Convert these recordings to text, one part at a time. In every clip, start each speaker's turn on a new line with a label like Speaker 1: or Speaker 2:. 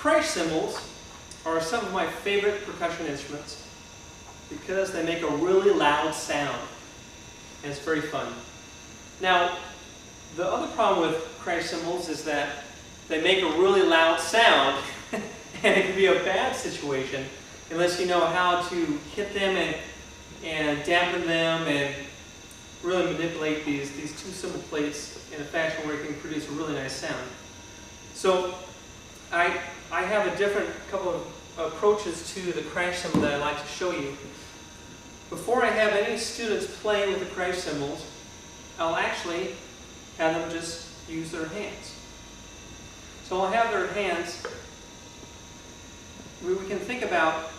Speaker 1: Crash cymbals are some of my favorite percussion instruments because they make a really loud sound, and it's very fun. Now, the other problem with crash cymbals is that they make a really loud sound, and it can be a bad situation unless you know how to hit them and dampen them and really manipulate these two cymbal plates in a fashion where it can produce a really nice sound. So I have a different couple of approaches to the crash cymbal that I'd like to show you. Before I have any students play with the crash cymbals, I'll actually have them just use their hands. So I'll have their hands. We can think about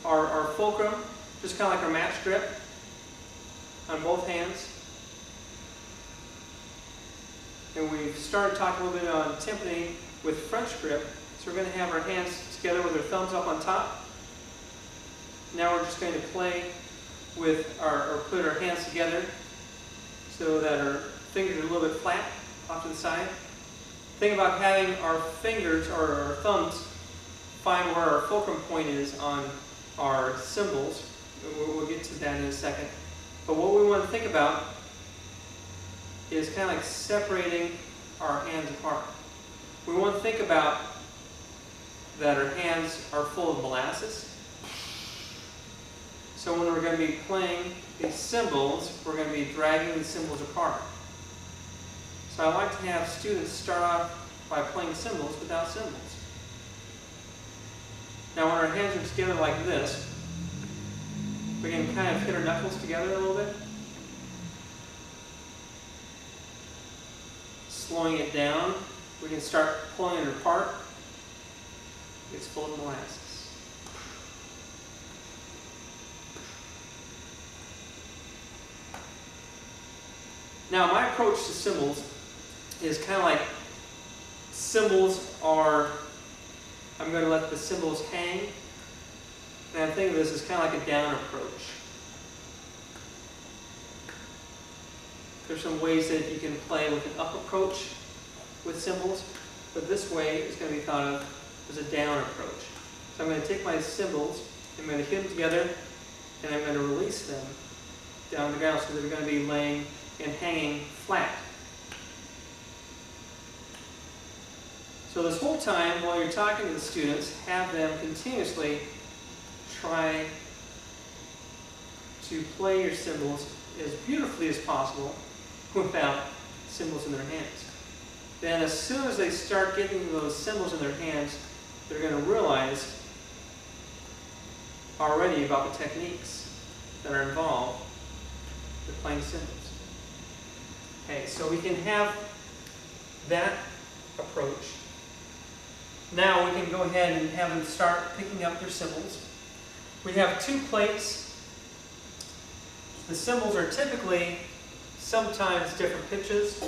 Speaker 1: our fulcrum, just kind of like our match grip, on both hands. And we've started talking a little bit on timpani with French grip. So we're going to have our hands together with our thumbs up on top. Now we're just going to play with or put our hands together so that our fingers are a little bit flat off to the side. Think about having our fingers or our thumbs find where our fulcrum point is on our cymbals. We'll get to that in a second. But what we want to think about is kind of like separating our hands apart. We want to think about that our hands are full of molasses. So when we're going to be playing these cymbals, we're going to be dragging the cymbals apart. So I like to have students start off by playing cymbals without cymbals. Now when our hands are together like this, we can kind of hit our knuckles together a little bit. Slowing it down, we can start pulling it apart. It's full of molasses. Now my approach to cymbals is kind of like cymbals are, I'm going to let the cymbals hang. And I think of this as kind of like a down approach. There's some ways that you can play with an up approach with cymbals, but this way is going to be thought of as a down approach. So I'm going to take my cymbals, I'm going to hit them together, and I'm going to release them down the ground so they're going to be laying and hanging flat. So this whole time, while you're talking to the students, have them continuously try to play your cymbals as beautifully as possible without cymbals in their hands. Then as soon as they start getting those cymbals in their hands, they're going to realize already about the techniques that are involved with playing cymbals. Okay, so we can have that approach. Now we can go ahead and have them start picking up their cymbals. We have two plates. The cymbals are typically sometimes different pitches.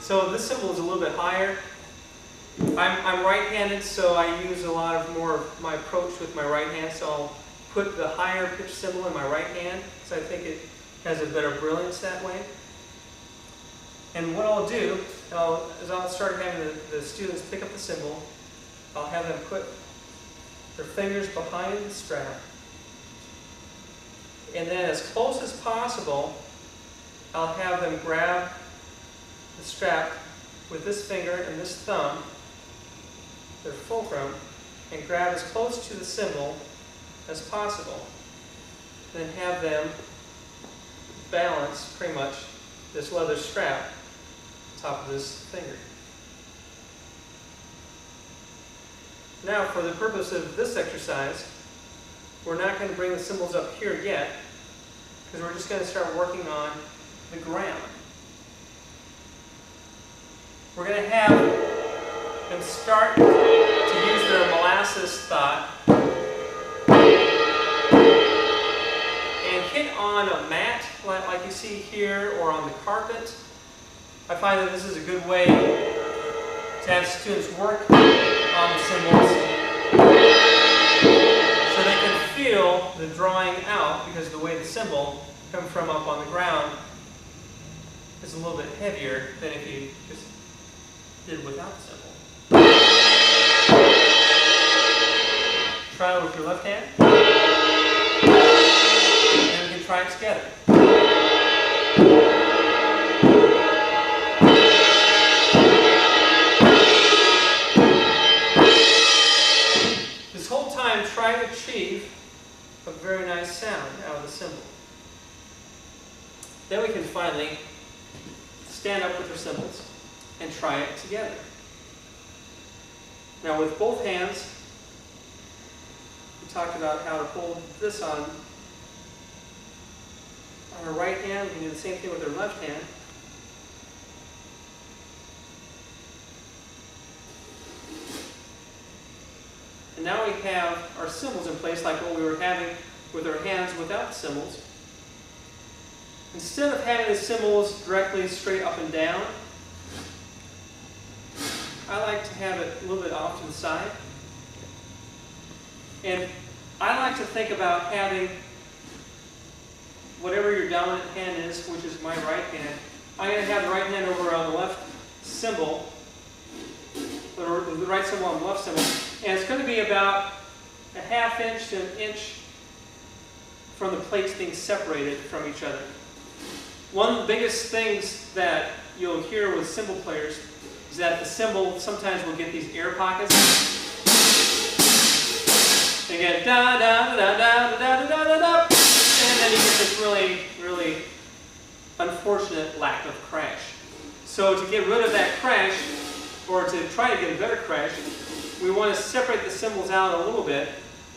Speaker 1: So this cymbal is a little bit higher. I'm right-handed, so I use a lot of more of my approach with my right hand. So I'll put the higher pitch cymbal in my right hand, so I think it has a better brilliance that way. And what I'll do is I'll start having the students pick up the cymbal. I'll have them put their fingers behind the strap. And then as close as possible, I'll have them grab the strap with this finger and this thumb, their fulcrum, and grab as close to the cymbal as possible. Then have them balance pretty much this leather strap on top of this finger. Now for the purpose of this exercise, we're not going to bring the cymbals up here yet, because we're just going to start working on the ground. We're going to have them start to use their molasses thought and hit on a mat like you see here or on the carpet. I find that this is a good way to have students work on the cymbals so they can feel now the drawing out, because the way the cymbal comes from up on the ground, is a little bit heavier than if you just did without the cymbal. Try it with your left hand, and we can try it together. This whole time, try to achieve a very nice sound out of the cymbal. Then we can finally stand up with our cymbals and try it together. Now with both hands, we talked about how to hold this on our right hand. We can do the same thing with our left hand. And now we have our cymbals in place like what we were having with our hands without the cymbals. Instead of having the cymbals directly straight up and down, I like to have it a little bit off to the side. And I like to think about having whatever your dominant hand is, which is my right hand. I'm going to have the right hand over on the left cymbal, or the right cymbal on the left cymbal, and it's going to be about a ½ inch to an inch from the plates being separated from each other. One of the biggest things that you'll hear with cymbal players is that the cymbal sometimes will get these air pockets. They get da da da da da da da da da, and then you get this really, really unfortunate lack of crash. So to get rid of that crash, or to try to get a better crash, we want to separate the cymbals out a little bit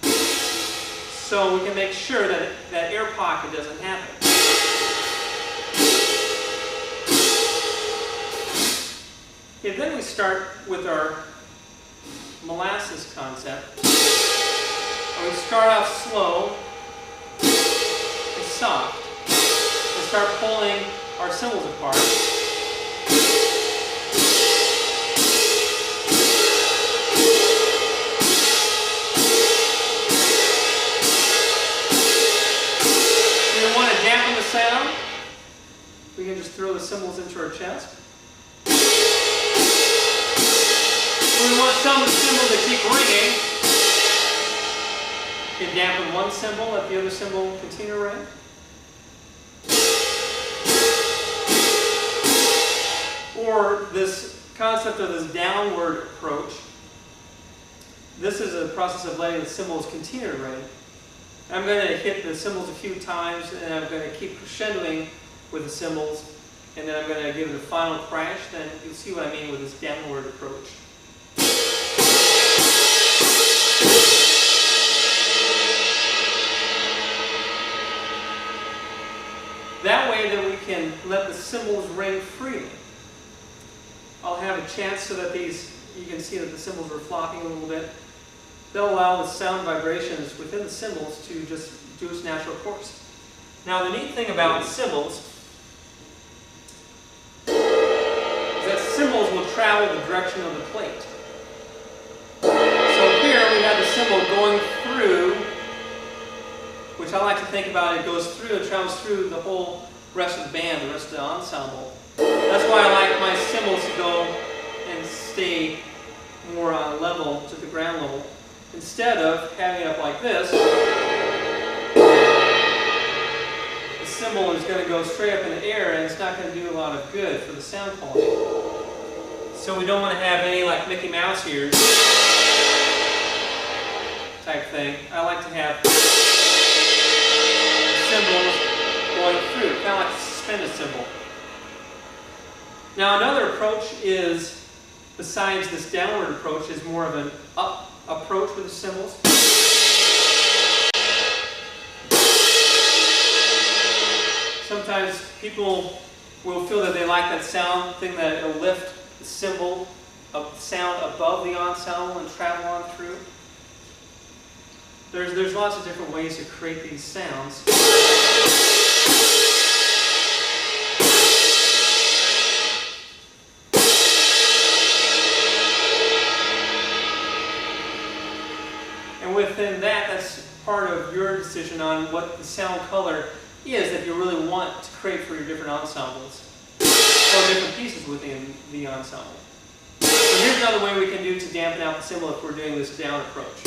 Speaker 1: so we can make sure that that air pocket doesn't happen. Okay, then we start with our molasses concept. We start off slow and soft and start pulling our cymbals apart. If we want to dampen the sound, we can just throw the cymbals into our chest. We want some of the cymbals to keep ringing. You can dampen one cymbal, let the other cymbal continue to ring. Or this concept of this downward approach. This is a process of letting the cymbals continue to ring. I'm going to hit the cymbals a few times, and I'm going to keep crescendoing with the cymbals, and then I'm going to give it a final crash. Then you'll see what I mean with this downward approach. That way that we can let the cymbals ring freely. I'll have a chance so that these, you can see that the cymbals are flopping a little bit. They'll allow the sound vibrations within the cymbals to just do its natural course. Now the neat thing about cymbals is that cymbals will travel the direction of the plate. So here we have the cymbal going through, which I like to think about, it goes through, it travels through the whole rest of the band, the rest of the ensemble. That's why I like my cymbals to go and stay more level to the ground level. Instead of having it up like this, the cymbal is going to go straight up in the air and it's not going to do a lot of good for the sound quality. So we don't want to have any like Mickey Mouse ears type thing. I like to have cymbals going through, kind of like a suspended cymbal. Now another approach is, besides this downward approach, is more of an up approach with the cymbals. Sometimes people will feel that they like that sound thing, that it'll lift the cymbal of sound above the ensemble and travel on through. There's lots of different ways to create these sounds. And within that, that's part of your decision on what the sound color is that you really want to create for your different ensembles or different pieces within the ensemble. So here's another way we can do to dampen out the cymbal if we're doing this down approach.